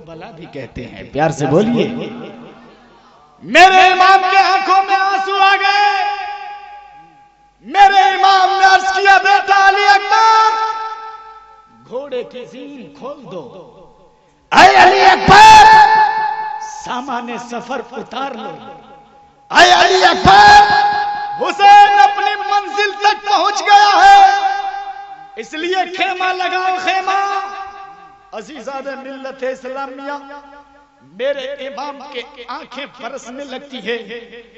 کو بلا بھی کہتے ہیں. پیار سے بولیے. میرے امام کے آنکھوں میں آنسو آ گئے. میرے امام نے عرض کیا بیٹا علی اکبر گھوڑے کی زین کھول دو. اے علی اکبر سامان سفر اتار لو. اے علی اکبر حسین اپنی منزل تک پہنچ گیا ہے اس لیے خیمہ لگاؤ خیمہ. عزیزان ملت اسلامیہ میرے امام کے آنکھیں برسنے لگتی ہے.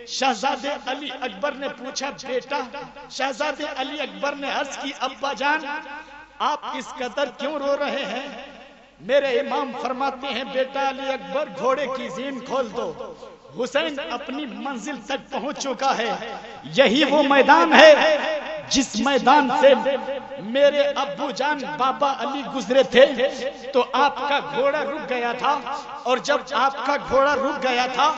شہزادے علی اکبر نے پوچھا بیٹا. شہزادے علی اکبر نے عرض کی ابا جان آپ اس قدر کیوں رو رہے ہیں؟ میرے امام فرماتے ہیں بیٹا علی اکبر گھوڑے کی زین کھول دو. حسین اپنی منزل تک پہنچ چکا ہے. یہی وہ میدان ہے جس میدان سے میرے ابو جان بابا علی گزرے تھے تو آپ کا گھوڑا رک گیا تھا. اور جب آپ کا گھوڑا رک گیا تھا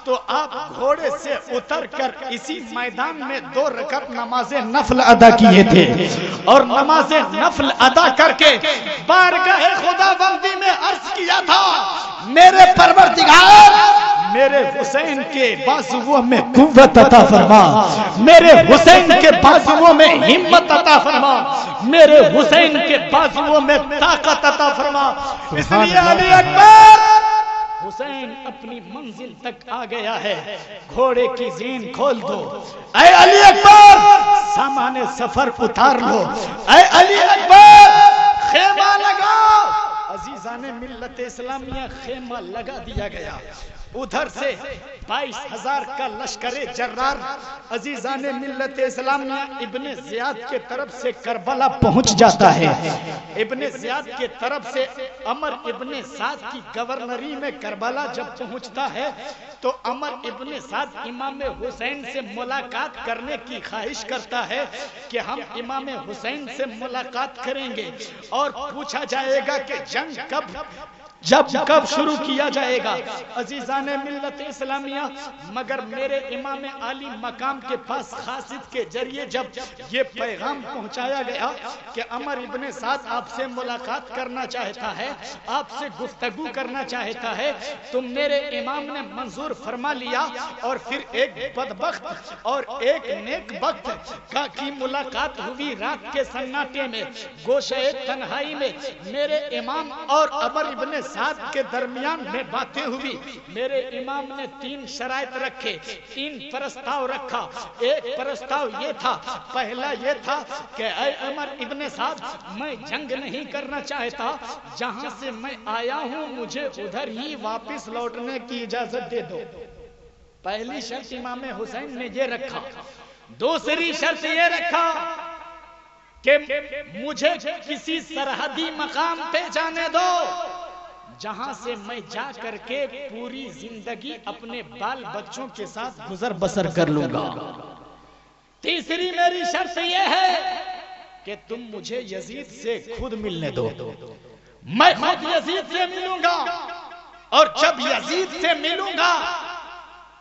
تو آپ گھوڑے سے اتر کر اسی میدان میں 2 رکعت نماز نفل ادا کیے تھے. اور نماز نفل ادا کر کے بارگاہ خدا بندی میں عرض کیا تھا میرے پروردگار میرے حسین کے بازوؤں میں قوت عطا فرما. میرے حسین کے بازوؤں میں ہمت عطا فرما. میرے حسین کے بازوؤں میں طاقت عطا فرما. اس لیے علی اکبر حسین اپنی منزل تک آ گیا ہے. گھوڑے کی زین کھول دو. اے علی اکبر سامان سفر اتار لو. اے علی اکبر خیمہ لگاؤ. عزیزان ملت اسلامیہ خیمہ لگا دیا گیا. ادھر سے 22,000 کا لشکر جرار عزیزان ملت اسلامیہ ابن زیاد کے طرف سے کربلا پہنچ جاتا ہے. ابن زیاد کے طرف سے عمر ابن سعد کی گورنری میں کربلا جب پہنچتا ہے تو عمر ابن سعد امام حسین سے ملاقات کرنے کی خواہش کرتا ہے کہ ہم امام حسین سے ملاقات کریں گے اور پوچھا جائے گا کہ جنگ کب شروع کیا جائے گا. عزیزان ملت اسلامیہ مگر میرے امام عالی مقام کے پاس خاصیت کے ذریعے جب یہ پیغام پہنچایا گیا کہ عمر ابن سعد آپ سے ملاقات کرنا چاہتا ہے آپ سے گفتگو کرنا چاہتا ہے تو میرے امام نے منظور فرما لیا. اور پھر ایک بدبخت اور ایک نیک بخت کی ملاقات ہوئی. رات کے سناٹے میں گوشے تنہائی میں میرے امام اور عمر ابن سعد کے درمیان میں باتیں ہوئی. میرے امام نے 3 شرائط رکھے 3 پرستاؤ رکھا. ایک پرستاؤ یہ تھا پہلا یہ تھا کہ اے عمر ابن سعد میں جنگ نہیں کرنا چاہتا. جہاں سے میں آیا ہوں مجھے ادھر ہی واپس لوٹنے کی اجازت دے دو. پہلی شرط امام حسین نے یہ رکھا. دوسری شرط یہ رکھا کہ مجھے کسی سرحدی مقام پہ جانے دو جہاں سے میں جا کر کے پوری زندگی اپنے بال بچوں کے ساتھ گزر بسر کر لوں گا. تیسری میری شرط یہ ہے کہ تم مجھے یزید سے خود ملنے دو. میں خود یزید سے ملوں گا اور جب یزید سے ملوں گا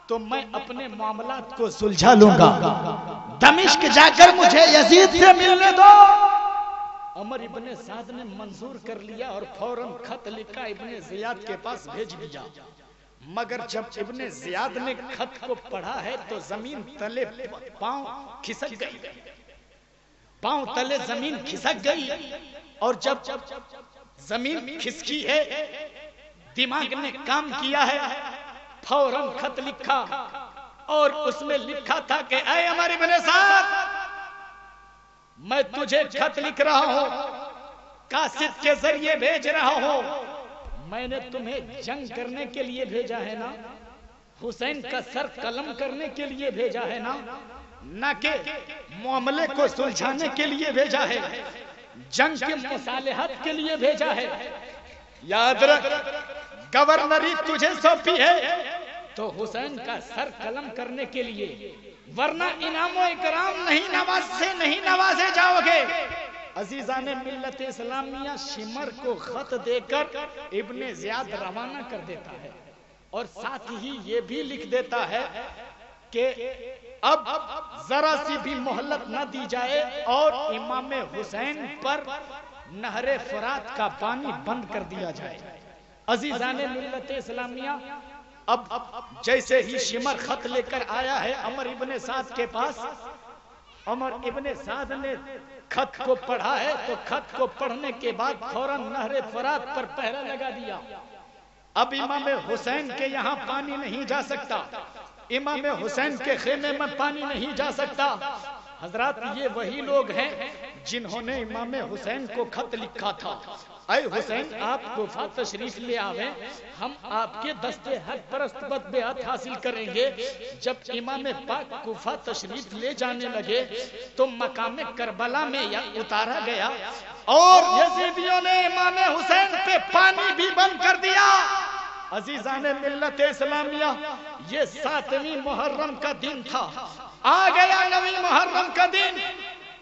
تو میں اپنے معاملات کو سلجھا لوں گا. دمشق جا کر مجھے یزید سے ملنے دو. عمر ابن سعد نے منظور کر لیا اور فوراً خط لکھا ابن زیاد کے پاس بھیج دیا. مگر جب ابن زیاد نے خط کو پڑھا ہے تو زمین تلے پاؤں کھسک گئی. پاؤں تلے زمین کھسک گئی. اور جب زمین کھسکی ہے دماغ نے کام کیا ہے فوراً خط لکھا اور اس میں لکھا تھا کہ اے عمر ابن سعد میں تجھے خط لکھ رہا ہوں قاصد کے ذریعے بھیج رہا ہوں. میں نے تمہیں جنگ کرنے کے لیے بھیجا ہے نا حسین کا سر قلم کرنے کے لیے بھیجا ہے نہ کہ معاملے کو سلجھانے کے لیے بھیجا ہے جنگ کی مصالحت کے لیے بھیجا ہے. یاد رکھ گورنری تجھے سونپی ہے تو حسین کا سر قلم کرنے کے لیے ورنہ انعام و اکرام نہیں نوازے جاؤ گے. عزیزان ملت اسلامیہ شمر کو خط دے کر ابن زیاد روانہ کر دیتا ہے اور ساتھ ہی یہ بھی لکھ دیتا ہے کہ اب ذرا سی بھی مہلت نہ دی جائے اور امام حسین پر نہر فرات کا پانی بند کر دیا جائے. عزیزان ملت اسلامیہ، اب جیسے ہی شمر خط لے کر آیا ہے عمر ابن سعد کے پاس، عمر ابن سعد نے خط کو پڑھا ہے تو خط کو پڑھنے کے بعد فوراً نہر فرات پر پہرا لگا دیا۔ اب امام حسین کے یہاں پانی نہیں جا سکتا، امام حسین کے خیمے میں پانی نہیں جا سکتا۔ حضرات یہ وہی لوگ ہیں جنہوں نے امام حسین کو خط لکھا تھا، اے حسین آپ کوفہ تشریف لے آویں، ہم آپ کے دستے حق پرست بیعت حاصل کریں گے۔ جب امام پاک کوفہ تشریف لے جانے لگے تو مقام کربلا میں اتارا گیا اور یزیدیوں نے امام حسین پہ پانی بھی بند کر دیا۔ عزیزان ملت اسلامیہ، یہ 7ویں محرم کا دن تھا، آ گیا 9ویں محرم کا دن۔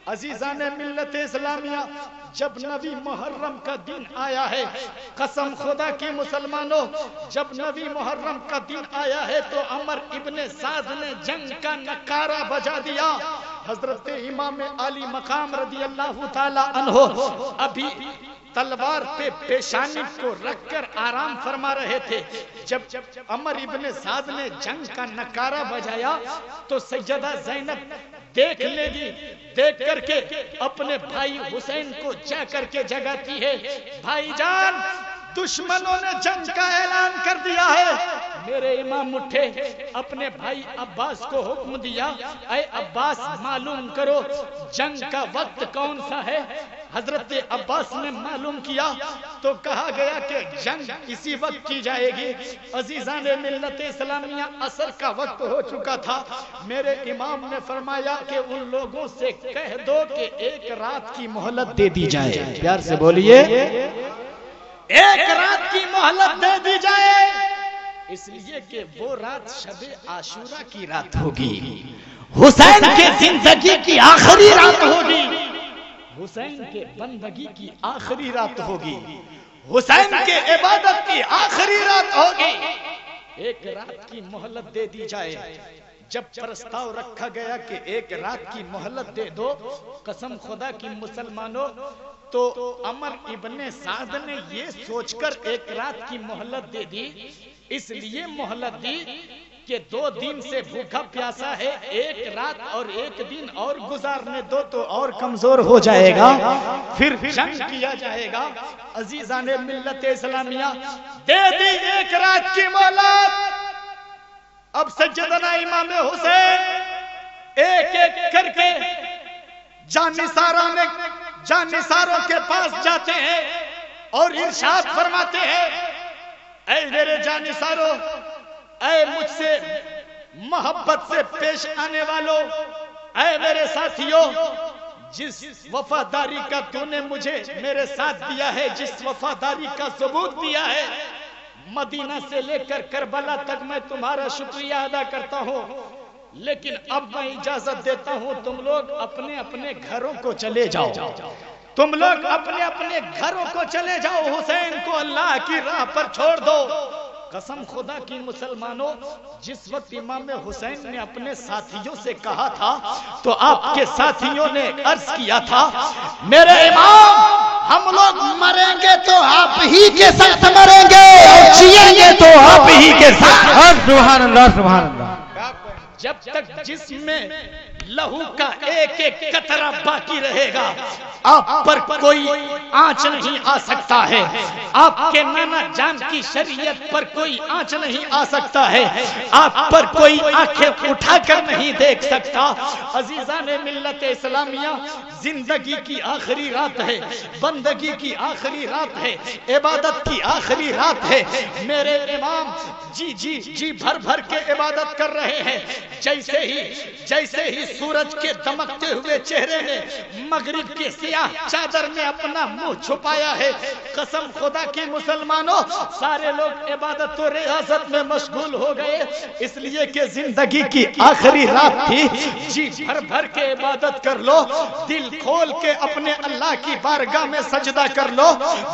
عزیزان ملت اسلامیہ، جب 9ویں محرم کا دن آیا ہے، قسم خدا کی مسلمانوں، جب 9ویں محرم کا دن آیا ہے تو عمر ابن سعد نے جنگ کا نکارہ بجا دیا۔ حضرت امام علی مقام رضی اللہ تعالی عنہ ابھی تلوار پہ پیشانی کو رکھ کر آرام فرما رہے تھے۔ جب عمر ابن سعد نے جنگ کا نکارہ بجایا تو سیدہ زینب دیکھ لے گی، دیکھ کر کے اپنے بھائی حسین کو جا کر کے جگاتی ہے، بھائی جان دشمنوں نے جنگ کا اعلان کر دیا ہے۔ میرے امام اٹھے، اپنے بھائی عباس کو حکم دیا، اے عباس معلوم کرو جنگ کا وقت کون سا ہے۔ حضرت عباس نے معلوم کیا تو کہا گیا کہ جنگ اسی وقت کی جائے گی۔ عزیزان ملت اسلامیہ، عصر کا وقت ہو چکا تھا۔ میرے امام نے فرمایا کہ ان لوگوں سے کہہ دو کہ 1 رات کی مہلت دے دی جائے۔ پیار سے بولیے، 1 رات کی مہلت دے دی جائے، اس لیے کہ وہ رات شب عاشورہ کی رات ہوگی، حسین کے زندگی کی آخری رات ہوگی، حسین کے بندگی کی آخری رات ہوگی، حسین کے عبادت کی آخری رات ہوگی۔ 1 رات کی مہلت دے دی جائے۔ جب پرستاؤ رکھا گیا کہ 1 رات کی مہلت دے دو، قسم خدا کی مسلمانوں، تو عمر ابن سعد نے یہ سوچ کر 1 رات کی مہلت دے دی، اس لیے مہلت دی کہ 2 دن سے بھوکا پیاسا ہے، 1 رات اور 1 دن اور گزارنے دو تو اور کمزور ہو جائے گا، پھر جنگ کیا جائے گا۔ عزیزان ملت اسلامیہ، دے دی 1 رات کی مہلت۔ اب سیدنا امام حسین ایک ایک کر کے جانثاروں کے پاس جاتے ہیں اور ارشاد فرماتے ہیں، اے میرے جانثاروں، اے مجھ سے محبت سے پیش آنے والوں، اے میرے ساتھیوں، جس وفاداری کا تو نے مجھے میرے ساتھ دیا ہے، جس وفاداری کا ثبوت دیا ہے، مدینہ سے لے کر کربلا تک میں تمہارا شکریہ ادا کرتا ہوں، لیکن اب میں اجازت دیتا ہوں تم لوگ اپنے اپنے گھروں کو چلے جاؤ، تم لوگ اپنے اپنے گھروں کو چلے جاؤ، حسین کو اللہ کی راہ پر چھوڑ دو۔ قسم خدا کی مسلمانوں، جس وقت امام حسین نے اپنے ساتھیوں سے کہا تھا تو آپ کے ساتھیوں نے عرض کیا تھا، میرے امام، ہم لوگ مریں گے تو آپ ہی کے ساتھ مریں گے اور جیئیں گے تو آپ ہی کے ساتھ۔ سبحان اللہ، سبحان اللہ۔ جب تک جسم میں لہو کا ایک ایک قطرہ باقی رہے گا، آپ پر کوئی آنچ نہیں آ سکتا ہے، آپ کے نانا جان کی شریعت پر کوئی آنچ نہیں آ سکتا ہے، آپ پر کوئی آنکھیں اٹھا کر نہیں دیکھ سکتا۔ عزیزان ملت اسلامیہ، زندگی کی آخری رات ہے، بندگی کی آخری رات ہے، عبادت کی آخری رات ہے۔ میرے امام جی بھر بھر کے عبادت کر رہے ہیں، جیسے ہی سورج کے دمکتے ہوئے چہرے نے مغرب کے سیاہ چادر میں اپنا منہ چھپایا ہے، قسم خدا کی مسلمانوں، سارے لوگ عبادت و ریاضت میں مشغول ہو گئے، اس لیے کہ زندگی کی آخری رات تھی۔ جی بھر بھر کے عبادت کر لو، دل کھول کے اپنے اللہ کی بارگاہ میں سجدہ کر لو،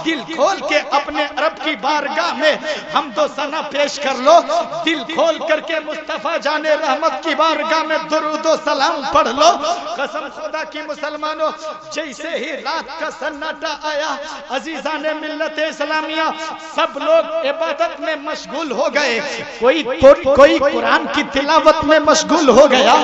دل کھول کے اپنے رب کی بارگاہ میں حمد و ثنا پیش کر لو، دل کھول کر کے مصطفیٰ جان رحمت کی بارگاہ میں درود و سلام سلام پڑھ لو. قسم خدا کی مسلمانوں، جیسے ہی رات کا سناٹا آیا عزیزان ملت اسلامیہ سب لوگ عبادت میں مشغول ہو گئے. کوئی قرآن کی تلاوت میں مشغول ہو گیا،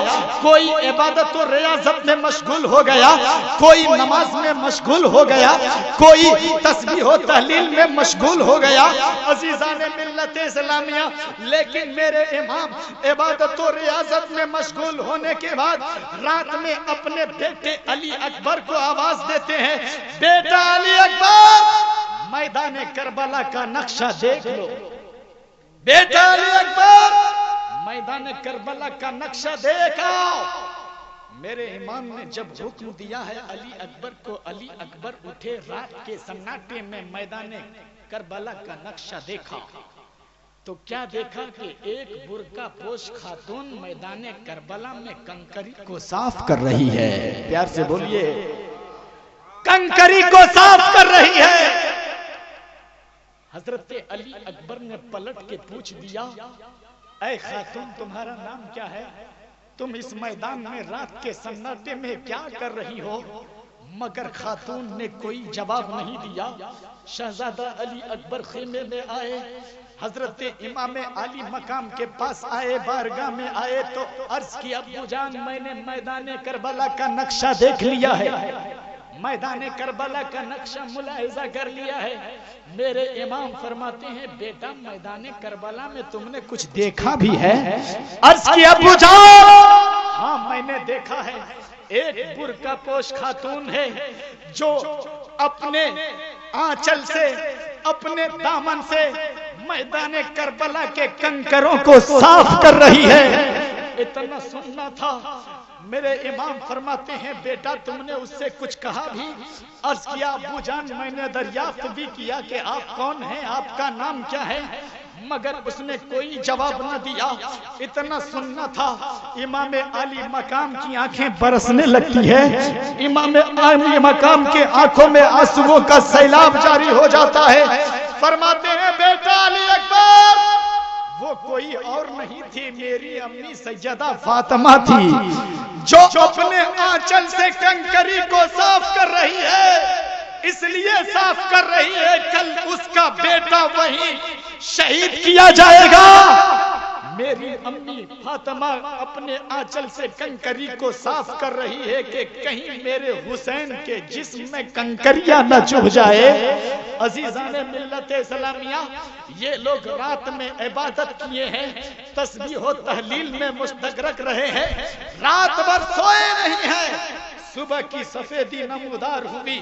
کوئی عبادت و ریاضت میں مشغول ہو گیا، کوئی نماز میں مشغول ہو گیا، کوئی تسبیح و تحلیل میں مشغول ہو گیا. عزیزان ملت اسلامیہ، لیکن میرے امام عبادت و ریاضت میں مشغول ہونے کے بعد رات میں اپنے بیٹے علی اکبر کو آواز دیتے ہیں، بیٹا علی اکبر میدان کربلا کا نقشہ دیکھ لو. بیٹا علی اکبر میدان کربلا کا نقشہ دیکھا. میرے امام نے جب حکم دیا ہے علی اکبر کو، علی اکبر اٹھے، رات کے سناٹے میں میدان کربلا کا نقشہ دیکھا تو کیا دیکھا کہ ایک برقع پوش خاتون میدان کربلا میں کنکری کو صاف کر رہی ہے. پیار سے بولیے، کنکری کو صاف کر رہی ہے. حضرت علی اکبر نے پلٹ کے پوچھ دیا، اے خاتون تمہارا نام کیا ہے؟ تم اس میدان میں رات کے سناٹے میں کیا کر رہی ہو؟ مگر خاتون نے کوئی جواب نہیں دیا. شہزادہ علی اکبر خیمے میں آئے، حضرت امام علی مقام کے پاس آئے، بارگاہ میں آئے تو عرض کی، ابو جان میں نے میدان کربلا کا نقشہ دیکھ لیا ہے، میدان کربلا کا نقشہ ملاحظہ کر لیا ہے. میرے امام فرماتے ہیں، بیٹا میدان کربلا میں تم نے کچھ دیکھا بھی ہے؟ عرض کی، ابو جان ہاں میں نے دیکھا ہے. ایک برقع پوش خاتون ہے جو اپنے آنچل سے، اپنے دامن سے میدان کربلا کے کنکروں کو صاف کر رہی ہے. اتنا سننا تھا. میرے امام فرماتے ہیں، بیٹا تم نے اس سے کچھ کہا بھی؟ عرض کیا، ابو جان میں نے دریافت بھی کیا کہ آپ کون ہیں، آپ کا نام کیا ہے، مگر اس نے کوئی جواب نہ دیا. اتنا سننا تھا. امام علی مقام کی آنکھیں برسنے لگتی ہے، امام علی مقام کے آنکھوں میں آنسوؤں کا سیلاب جاری ہو جاتا ہے. فرماتے ہیں، بیٹا علی اکبر وہ کوئی اور نہیں تھی، میری امی سیدہ فاطمہ تھی جو اپنے آنچل سے کنکری کو صاف کر رہی ہے. اس لیے صاف کر رہی ہے، کل اس کا بیٹا وہیں شہید کیا جائے گا. میری امی فاطمہ اپنے آنچل سے کنکری کو صاف کر رہی ہے کہ کہیں میرے حسین کے جسم میں کنکریاں نہ چبھ جائے. عزیزان ملت اسلامیہ، یہ لوگ رات میں عبادت کیے ہیں، تسبیح و تحلیل میں مستغرق رہے ہیں، رات بھر سوئے نہیں ہیں. صبح کی سفیدی نمودار ہوئی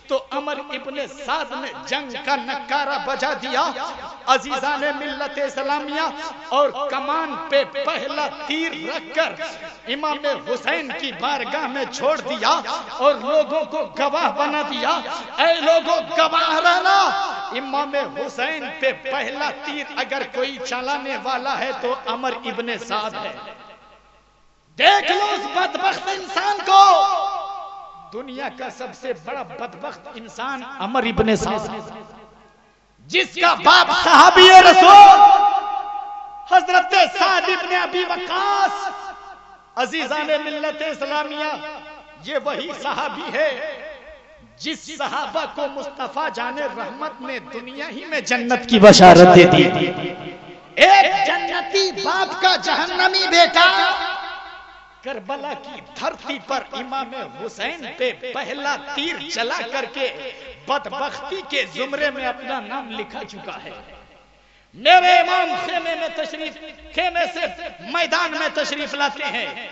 تو عمر ابن سعد نے جنگ کا نکارہ بجا دیا. عزیزان ملت اسلامیہ، اور کمان پہ پہلا تیر رکھ کر امام حسین کی بارگاہ میں چھوڑ دیا اور لوگوں کو گواہ بنا دیا. اے لوگوں گواہ رہنا، امام حسین پہ پہلا تیر اگر کوئی چلانے والا ہے تو عمر ابن سعد ہے. دیکھ لو اس بدبخت انسان کو. دنیا کا سب سے بڑا بدبخت انسان عمر ابن سعد ہے، جس کا باپ صحابی رسول حضرت سعد ابن ابی وقاص. عزیزان ملت اسلامیہ، یہ وہی صحابی ہے جس صحابہ کو مصطفیٰ جان رحمت نے دنیا ہی میں جنت کی بشارت دے دی. ایک جنتی باپ کا جہنمی بیٹا کربلا کی دھرتی پر امام حسین پہ پہلا تیر چلا کر کے بدبختی کے زمرے میں اپنا نام لکھا چکا ہے. میرے امام خیمے سے میدان میں تشریف لاتے ہیں،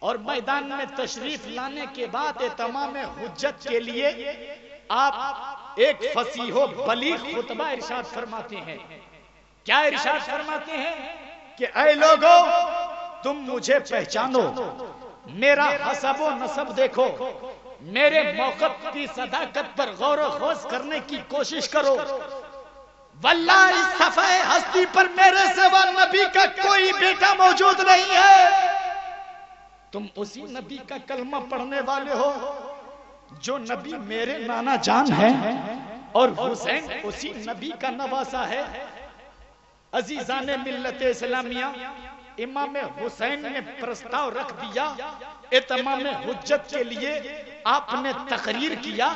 اور میدان میں تشریف لانے کے بعد تمام حجت کے لیے آپ ایک فصیح و بلیغ خطبہ ارشاد فرماتے ہیں. کیا ارشاد فرماتے ہیں کہ اے لوگو تم مجھے پہچانو، میرا حسب و نسب دیکھو، میرے موقف کی صداقت پر غور و خوض کرنے کی کوشش کرو. واللہ اس صفحہ ہستی پر میرے سوا نبی کا کوئی بیٹا موجود نہیں ہے. تم اسی نبی کا کلمہ پڑھنے والے ہو جو نبی میرے نانا جان ہے، اور حسین اسی نبی کا نواسا ہے. عزیزان ملت اسلامیہ، امام حسین نے پرستاؤ رکھ دیا، اتمام حجت کے لیے آپ نے تقریر کیا۔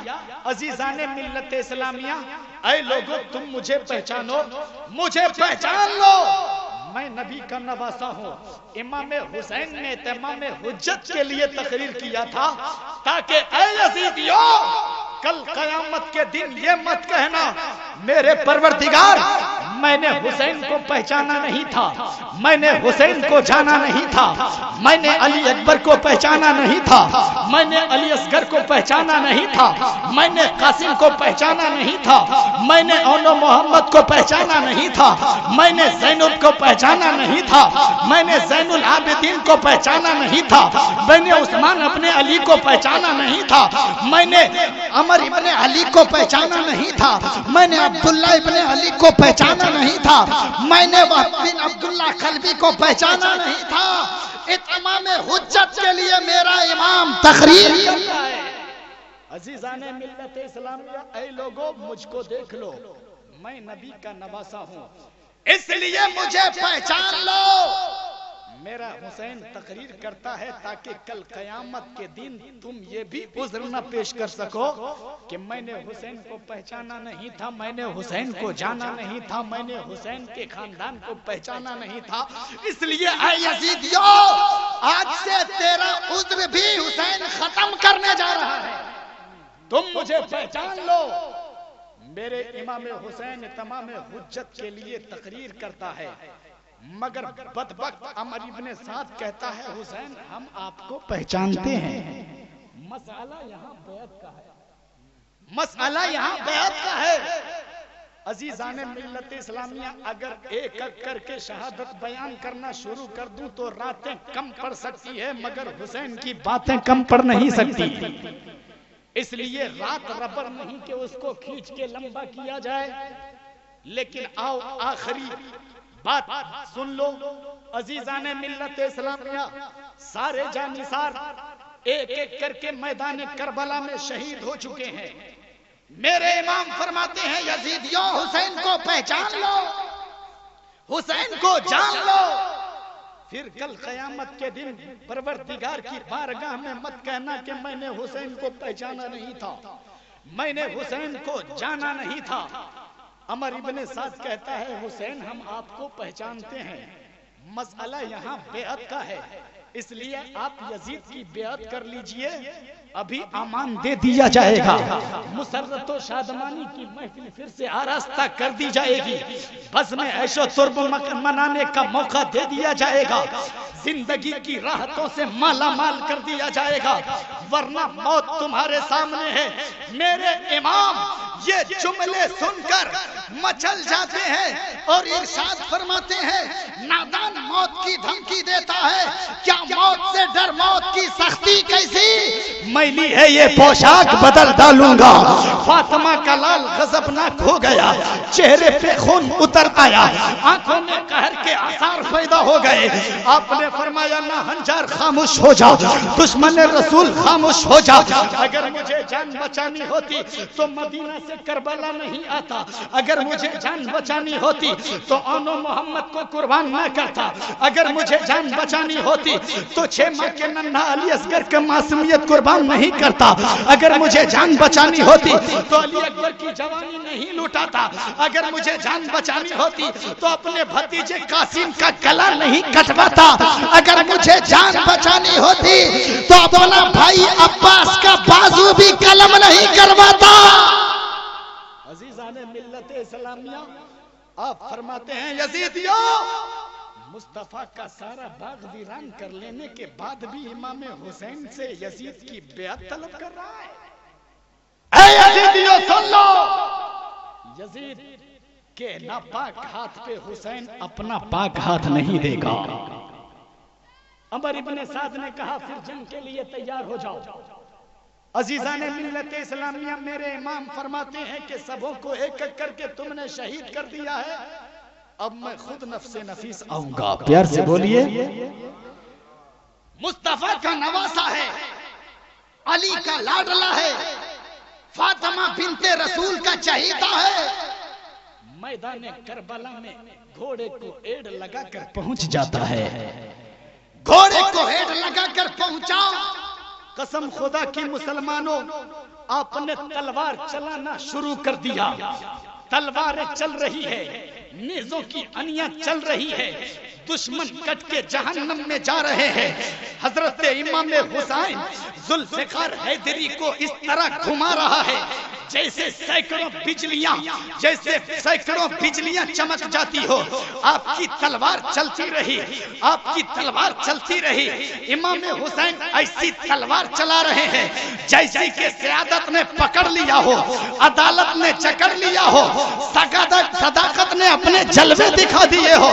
عزیزان ملت اسلامیہ، اے لوگوں تم مجھے پہچانو، مجھے پہچان لو، میں نبی کا نواسا ہوں۔ امام حسین نے اتمام حجت کے لیے تقریر کیا تھا تاکہ اے یزیدیو کل قیامت کے دن یہ مت کہنا میرے پروردگار میں نے حسین کو پہچانا نہیں تھا، میں نے حسین کو جانا نہیں تھا، میں نے علی اکبر کو پہچانا نہیں تھا، میں نے علی اصغر کو پہچانا نہیں تھا، میں نے قاسم کو پہچانا نہیں تھا، میں نے اونو محمد کو پہچانا نہیں تھا، میں نے زینب کو پہچانا نہیں تھا، میں نے زین العابدین کو پہچانا نہیں تھا، میں نے عثمان ابن علی کو پہچانا نہیں تھا، میں نے عمر ابن علی کو پہچانا نہیں تھا، میں نے عبداللہ ابن علی کو پہچانا نہیں تھا، میں نے وہب بن عبداللہ قلبی کو پہچانا نہیں تھا۔ اتمام حجت کے لیے میرا امام تقریر کرتا ہے۔ عزیزان ملت اسلامیہ، اے لوگوں مجھ کو دیکھ لو، میں نبی کا نواسا ہوں، اس لیے مجھے پہچان لو۔ میرا حسین تقریر کرتا ہے تاکہ کل قیامت کے دن تم یہ بھی عذر نہ پیش کر سکو کہ میں نے حسین کو پہچانا نہیں تھا، میں نے حسین کو جانا نہیں تھا، میں نے حسین کے خاندان کو پہچانا نہیں تھا۔ اس لیے اے یزیدیو آج سے تیرا عذر بھی حسین ختم کرنے جا رہا ہے، تم مجھے پہچان لو۔ میرے امام حسین تمام حجت کے لیے تقریر کرتا ہے، مگر بدبخت عمر ابن سعد کہتا ہے حسین ہم آپ کو پہچانتے ہیں۔ مسئلہ یہاں بیعت کا ہے، مسئلہ یہاں بیعت کا ہے۔ عزیزان ملت اسلامیہ، اگر ایک ایک کر کے شہادت بیان کرنا شروع کر دوں تو راتیں کم پڑ سکتی ہے، مگر حسین کی باتیں کم پڑ نہیں سکتی، اس لیے رات ربر نہیں کہ اس کو کھینچ کے لمبا کیا جائے۔ لیکن آؤ آخری بات سن لو۔ عزیزان ملت اسلامیہ، سارے جانثار ایک ایک کر کے میدان کربلا میں شہید ہو چکے ہیں۔ میرے امام فرماتے ہیں یزیدیوں حسین کو پہچان لو، حسین کو جان لو، پھر کل قیامت کے دن پروردگار کی بارگاہ میں مت کہنا کہ میں نے حسین کو پہچانا نہیں تھا، میں نے حسین کو جانا نہیں تھا۔ عمر ابن سعد کہتا ہے حسین ہم آپ کو پہچانتے ہیں، مسئلہ یہاں بیعت کا ہے، اس لیے آپ یزید کی بیعت کر لیجئے، ابھی امان دے دیا جائے گا، مسرت و شادمانی کی محفل پھر سے آراستہ کر دی جائے گی، بس میں عیش و طرب منانے کا موقع دے دیا جائے گا، زندگی کی راحتوں سے مالا مال کر دیا جائے گا، ورنہ موت تمہارے سامنے ہے۔ میرے امام یہ جملے سن کر مچل جاتے ہیں اور ارشاد فرماتے ہیں نادان موت کی دھمکی دیتا ہے، کیا موت سے ڈر، موت کی سختی کیسی، میلی ہے یہ پوشاک بدل ڈالوں گا۔ فاطمہ کا لال غضبناک ہو گیا، چہرے پہ خون اتر آیا، آنکھوں میں قہر کے آثار پیدا ہو گئے۔ آپ نے فرمایا نہ ہنجار خاموش ہو جا، دشمن رسول خاموش ہو جا، اگر مجھے جان بچانی ہوتی تو مدینہ سے کربلا نہیں آتا، اگر مجھے جان بچانی ہوتی تو اونو محمد کو قربان نہ کرتا، اگر مجھے جان بچانی ہوتی تو 6 ماہ کے ننھا علی اصغر کا معصومیت قربان نہیں کرتا، اگر مجھے جان بچانی ہوتی تو علی اکبر کی جوانی نہیں لوٹاتا، اگر مجھے جان بچانی ہوتی تو اپنے بھتیجے قاسم کا گلا نہیں کٹواتا، اگر مجھے جان بچانی ہوتی تو اپنا بھائی عباس کا بازو بھی قلم نہیں کرواتا۔ عزیزان ملت اسلامیہ، آپ فرماتے ہیں یزیدیوں مصطفیٰ کا سارا باغ ویران کر لینے کے بعد بھی امام حسین سے یزید کی بیعت طلب کر رہا ہے۔ اے یزیدیوں سن لو، یزید کے ناپاک ہاتھ پہ حسین اپنا پاک ہاتھ نہیں دے گا۔ عمر ابن سعد نے کہا پھر جنگ کے لیے تیار ہو جاؤ۔ عزیزان ملت اسلامیہ، میرے امام فرماتے ہیں کہ سبوں کو ایک ایک کر کے تم نے شہید کر دیا ہے، اب میں خود نفس نفیس آؤں گا۔ پیار سے بولیے، مصطفیٰ کا نواسا ہے، علی کا لاڈلا ہے، فاطمہ بنت رسول کا چہیتا ہے، میدان کربلا میں گھوڑے کو ایڑ لگا کر پہنچ جاتا ہے. گھوڑے کو ایڑ لگا کر پہنچا. قسم خدا کی مسلمانوں آپ نے تلوار چلانا شروع کر دیا. تلواریں چل رہی ہے, نیزوں کی انیاں چل رہی ہے, دشمن کٹ کے جہنم میں جا رہے ہیں. حضرت امام حسین ذوالفقار حیدری کو اس طرح گھما رہا ہے جیسے سینکڑوں بجلیاں چمک جاتی ہو. آپ کی تلوار چلتی رہی, آپ کی تلوار چلتی رہی. امام حسین ایسی تلوار چلا رہے ہیں جیسے کہ سیادت نے پکڑ لیا ہو, عدالت نے جکڑ لیا ہو, صداقت نے اپنے جلوے دکھا دیے ہو.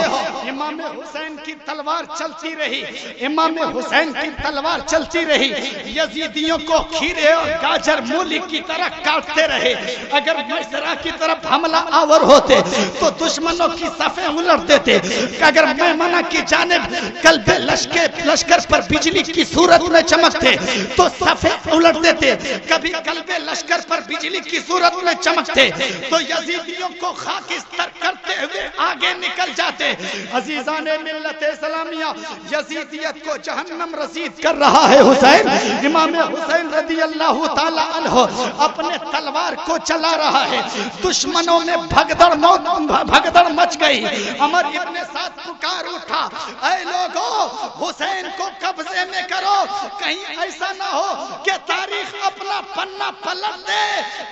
امام حسین کی تلوار چلتی رہی, امام حسین کی تلوار چلتی رہی. یزیدیوں کو کھیرے اور گاجر مولی کی طرح کاٹتے رہے. اگر میسرا کی طرف حملہ آور ہوتے تو دشمنوں کی صفیں الٹ دیتے. اگر میمنہ کی جانب قلب لشکر پر بجلی کی صورت میں چمکتے تو صفیں الٹ دیتے. کبھی قلب لشکر پر بجلی کی صورت میں چمکتے تو یزیدیوں کو خاکستر کرتے ہوئے آگے نکل جاتے. عزیزان ملت اسلامیہ, یزیدیت کو جہنم رسید کر رہا ہے حسین. امام حسین رضی اللہ تعالی عنہ اپنے تلوار کو چلا رہا ہے. دشمنوں میں بھگدڑ مچ گئی. عمر ابن سعد پکار اٹھا, اے لوگوں حسین کو قبضے میں کرو, کہیں ایسا نہ ہو کہ تاریخ اپنا پنہ پلٹ دے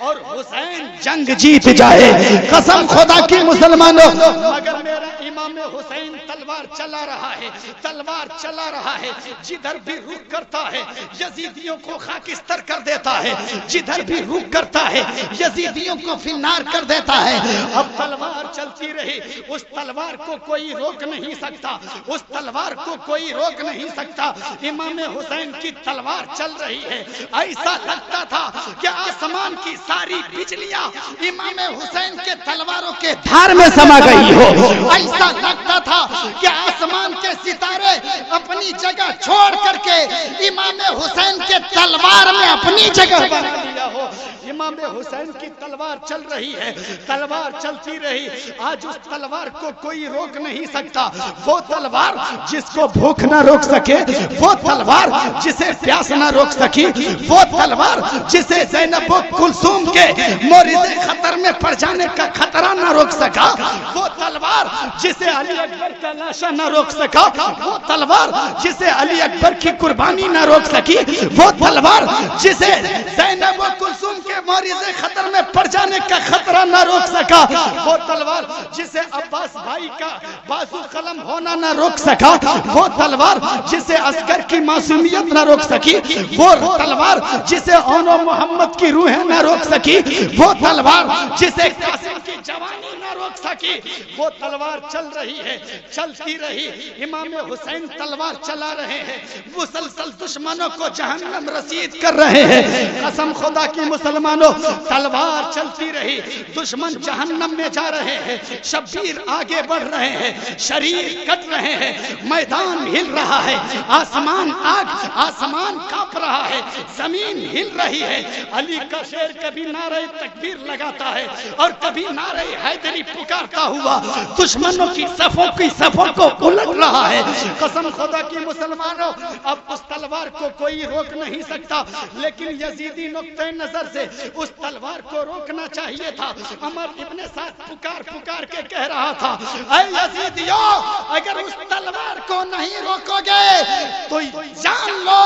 اور حسین جنگ جیت جائے. قسم خدا کی مسلمانوں, مگر میرا امام حسین تلوار چلا رہا ہے, تلوار چلا رہا ہے. جدھر بھی رخ کرتا ہے یزیدیوں کو خاکستر کر دیتا ہے, جدھر بھی رخ کرتا ہے یزیدیوں کو فنار کر دیتا ہے. اب تلوار چلتی رہی, اس تلوار کو کوئی روک نہیں سکتا, اس تلوار کو کوئی روک نہیں سکتا. امام حسین کی تلوار چل رہی ہے, ایسا لگتا تھا کہ آسمان کی ساری بجلیاں امام حسین کے تلواروں کے دھار میں سما گئی ہو. ایسا لگتا تھا کہ آسمان کے ستارے اپنی جگہ چھوڑ کر کے امام حسین کے تلوار میں اپنی جگہ بنا لیا ہو. امام حسین کی تلوار چل رہی ہے, تلوار چلتی رہی. آج اس تلوار کو کوئی روک نہیں سکتا. وہ تلوار جس کو بھوک نہ روک سکے, وہ تلوار جسے پیاس نہ روک سکی, وہ تلوار جسے زینب و کلثوم کے مورد خطر میں پڑ جانے کا خطرہ نہ روک سکا, وہ تلوار جسے علی اکبر کا لاشا نہ روک سکا, وہ تلوار جسے علی اکبر کی قربانی نہ روک سکی, وہ تلوار جسے زینب و کلثوم کے مورد خطر میں پڑ جانے کا خطرہ نہ روک سکا, وہ تلوار جسے عباس بھائی کا بازو قلم ہونا نہ روک سکا, وہ تلوار جسے عسکر کی معصومیت نہ روک سکی, وہ تلوار جسے اون و محمد کی روحیں نہ روک سکی, وہ تلوار جسے قاسم کی جوانی نہ روک سکی. وہ تلوار چل رہی ہے, چلتی رہی. امام حسین تلوار چلا رہے ہیں, مسلسل دشمنوں کو جہنم رسید کر رہے ہیں. قسم خدا کی مسلمانوں, تلوار چلتی رہی, دشمن جہنم میں جا رہے ہیں, شبیر آگے بڑھ رہے ہیں, شریر کٹ رہے ہیں, میدان ہل رہا ہے, آسمان آسمان کانپ رہا ہے, زمین ہل رہی ہے. علی کا شیر کبھی نعرہ تکبیر لگاتا ہے اور کبھی نعرہ حیدری پکارتا ہوا دشمنوں کی صفوں کو الٹ رہا ہے. قسم خدا کی مسلمانوں, اب اس تلوار کو کوئی روک نہیں سکتا, لیکن یزیدی نقطۂ نظر سے اس تلوار کو روکنا چاہیے تھا. عمر ابن سعد پکار کے کہہ رہا تھا, اے یزیدیوں, اگر اس تلوار کو نہیں روکو گے تو جان لو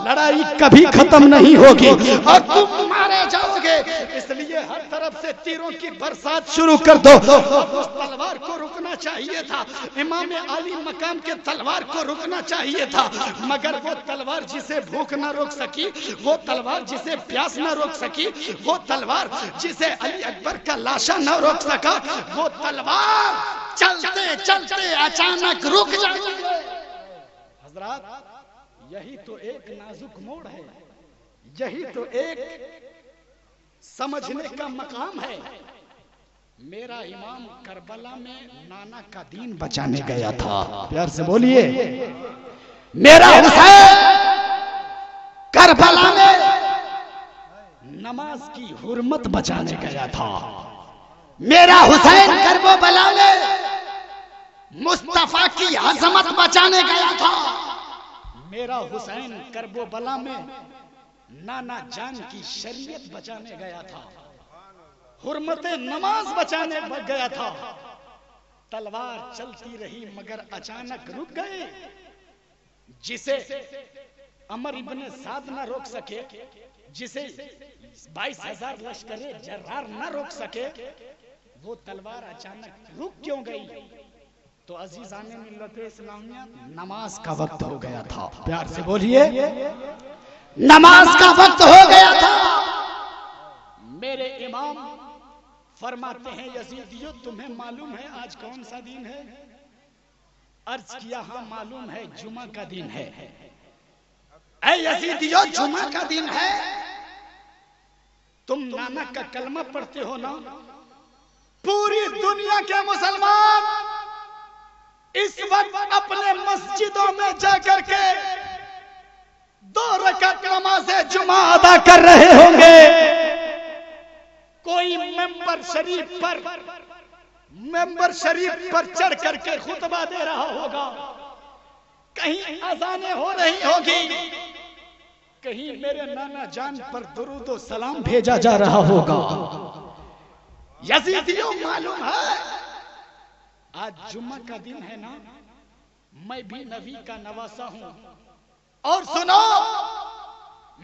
لڑائی کبھی ختم نہیں ہوگی اور تم مارے جاؤ گے. اس لیے ہر طرف سے تیروں کی برسات شروع کر دو. اس تلوار کو رکنا چاہیے تھا, امام عالی مقام کے تلوار کو رکنا چاہیے تھا, مگر وہ تلوار جسے بھوک نہ روک سکی, وہ تلوار جسے پیاس نہ روک سکی, وہ تلوار جسے علی اکبر کا لاشا نہ روک سکا, وہ تلوار چلتے چلتے اچانک رک جاتی ہے. حضرات, یہی تو ایک نازک موڑ ہے, یہی تو ایک سمجھنے کا مقام ہے. میرا امام کربلا میں نانا کا دین بچانے گیا تھا. پیار سے بولیے, میرا حسین کربلا میں نماز کی حرمت بچانے گیا تھا. میرا حسین کرب و بلا میں مصطفیٰ کی عظمت بچانے گیا تھا. میرا حسین کرب و بلا میں نانا جان کی شریعت بچانے گیا تھا, حرمت نماز بچانے گیا تھا. تلوار چلتی رہی مگر اچانک رک گئے. جسے عمر ابن سعد نہ روک سکے, جسے 22,000 لشکر جرار نہ روک سکے, وہ تلوار اچانک رک کیوں گئی؟ تو عزیزان ملت اسلامیہ, نماز کا وقت ہو گیا تھا. پیار سے بولیے, نماز کا وقت ہو گیا تھا. میرے امام فرماتے ہیں یزیدیو تمہیں معلوم ہے آج کون سا دن ہے؟ عرض کیا ہاں معلوم ہے, جمعہ کا دن ہے. اے یزیدیو جمعہ کا دن ہے. تم نانک کا کلمہ پڑھتے ہو نا؟ پوری دنیا کے مسلمان اس وقت اپنے مسجدوں میں جا کر کے 2 رکعت نماز جمعہ ادا کر رہے ہوں گے. کوئی ممبر شریف پر چڑھ کر کے خطبہ دے رہا ہوگا, کہیں اذانیں ہو رہی ہوگی, کہیں میرے نانا جان پر درود و سلام بھیجا جا رہا ہوگا. یزیدیوں معلوم ہے آج جمعہ کا دن ہے نا, میں بھی نبی کا نواسا ہوں. اور سنو,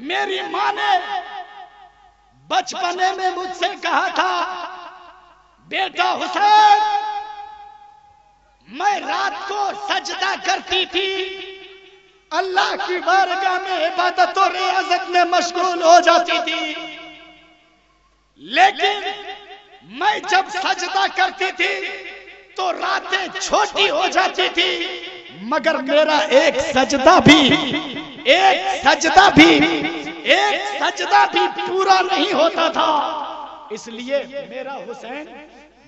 میری ماں نے بچپنے میں مجھ سے کہا تھا بیٹا حسین, میں رات کو سجدہ کرتی تھی, اللہ کی بارگاہ میں عبادت و ریاضت میں مشغول ہو جاتی تھی, لیکن میں جب سجدہ کرتی تھی تو راتیں چھوٹی ہو جاتی تھی, مگر میرا ایک سجدہ بھی پورا نہیں ہوتا تھا. اس لیے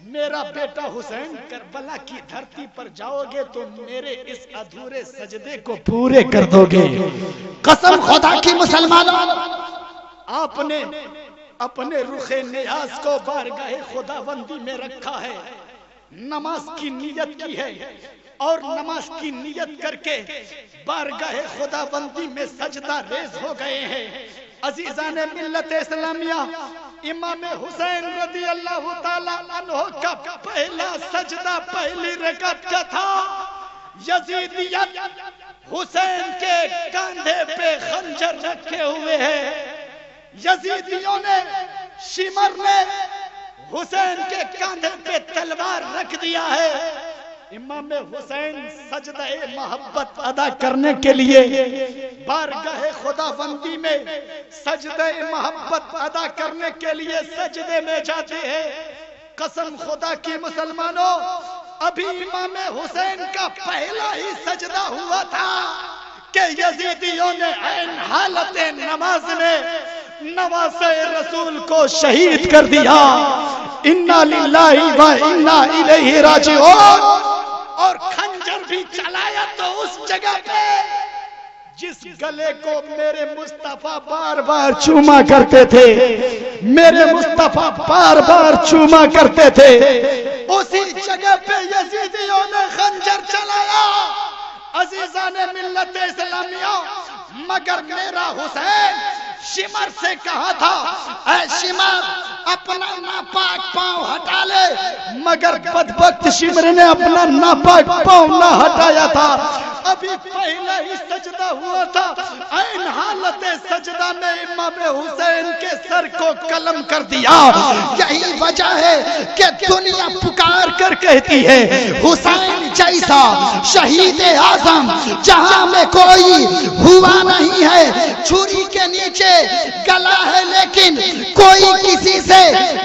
میرا بیٹا حسین کربلا کی دھرتی پر جاؤ گے تو میرے اس ادھورے سجدے کو پورے کر دو گے. قسم خدا کی مسلمانوں, آپ نے اپنے رخ نیاز کو بارگاہ خداوندی میں رکھا ہے, نماز کی نیت کی ہے, اور نماز کی نیت کر کے بارگاہ خداوندی میں سجدہ ریز ہو گئے ہیں. عزیزان ملت اسلامیہ, امام حسین رضی اللہ تعالی عنہ کا پہلا سجدہ پہلی رکعت کا تھا. یزیدیت حسین کے کاندھے پہ خنجر رکھے ہوئے ہیں. یزیدیوں نے شمر میں حسین کے کاندھے پہ تلوار رکھ دیا ہے. امام حسین سجدہ محبت ادا کرنے کے لیے بارگاہ خداوندی میں سجدہ محبت ادا کرنے کے لیے سجدے میں جاتے ہیں. قسم خدا کی مسلمانوں, ابھی امام حسین کا پہلا ہی سجدہ ہوا تھا کہ یزیدیوں نے عین حالت نماز میں نواسہ رسول کو شہید کر دیا. انا للہ و انا الیہ راجعون. اور خنجر بھی چلایا تو اس جگہ پہ جس گلے کو میرے مصطفیٰ بار بار چوما کرتے تھے, میرے مصطفیٰ بار بار چوما کرتے تھے, اسی جگہ پہ یزیدیوں نے خنجر چلایا. عزیزان ملت اسلامیہ, مگر میرا حسین شمر سے کہا تھا اے شمر اپنا ناپاک پاؤں ہٹا لے, مگر بدبخت شمر نے اپنا ناپاک پاؤں نہ ہٹایا تھا. ابھی پہلا ہی سجدہ ہوا تھا, عین حالت سجدہ میں امام حسین کے سر کو قلم کر دیا. یہی وجہ ہے کہ دنیا پکار کر کہتی ہے حسین جیسا شہید اعظم جہاں میں کوئی ہوا نہیں ہے. چھری کے نیچے گلا ہے لیکن کوئی کسی سے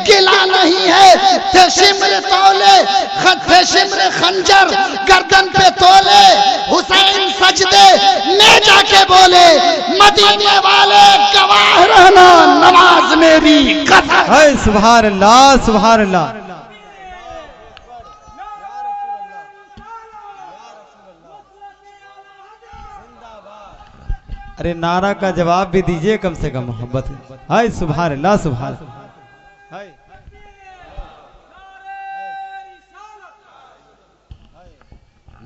گلا نہیں ہے. تھے شمر تولے, تھے شمر خنجر گردن پہ تولے. حسین سجدے میں جا کے بولے مدینے والے گواہ رہنا نماز میری قطع ہے. سبحان اللہ, سبحان اللہ. ارے نعرہ کا جواب بھی دیجئے کم سے کم محبت. ہائے سبحان اللہ, سبحان اللہ.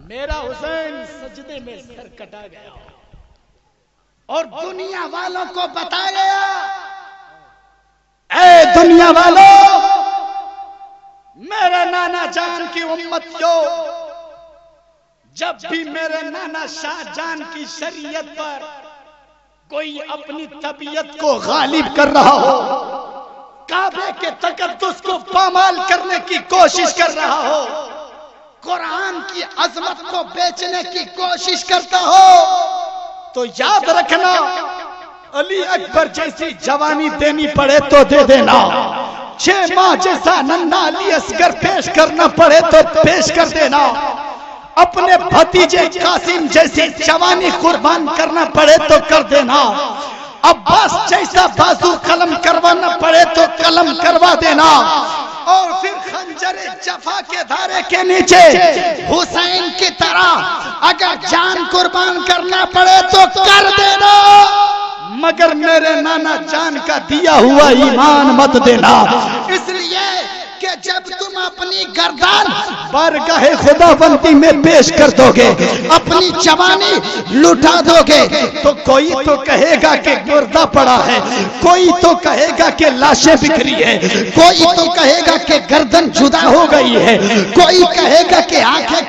میرا حسین سجدے میں سر کٹا گیا اور دنیا والوں کو بتایا گیا، اے دنیا والوں، میرے نانا جان کی امتیوں، جب بھی میرے نانا شاہ جان کی شریعت پر کوئی اپنی طبیعت کو غالب کر رہا ہو، کعبے کے تقدس کو پامال کرنے کی کوشش کر رہا ہو، قرآن کی عظمت کو بیچنے کی کوشش کرتا ہو، تو یاد رکھنا علی اکبر جیسی جوانی دینی پڑے تو دے دینا، 6 ماہ جیسا ننھا علی اصغر پیش کرنا پڑے تو پیش کر دینا، اپنے بھتیجے قاسم جیسی جوانی قربان کرنا پڑے تو کر دینا، عباس جیسا بازو قلم کروانا پڑے تو قلم کروا دینا، اور پھر خنجر جفا کے دھارے کے نیچے حسین کی طرح اگر جان قربان کرنا پڑے تو کر دینا، مگر میرے نانا جان کا دیا ہوا ایمان مت دینا، اس لیے کہ جب تم اپنی گردان بارگاہ خدا بندی میں پیش کر دو گے، اپنی جوانی لٹا دو گے، تو کوئی تو کہے گا کہ مردہ پڑا ہے، کوئی تو کہے گا کہ لاشیں بکھری ہے، کوئی تو کہے گا کہ گردن جدا ہو گئی ہے، کوئی کہے گا کہ آنکھیں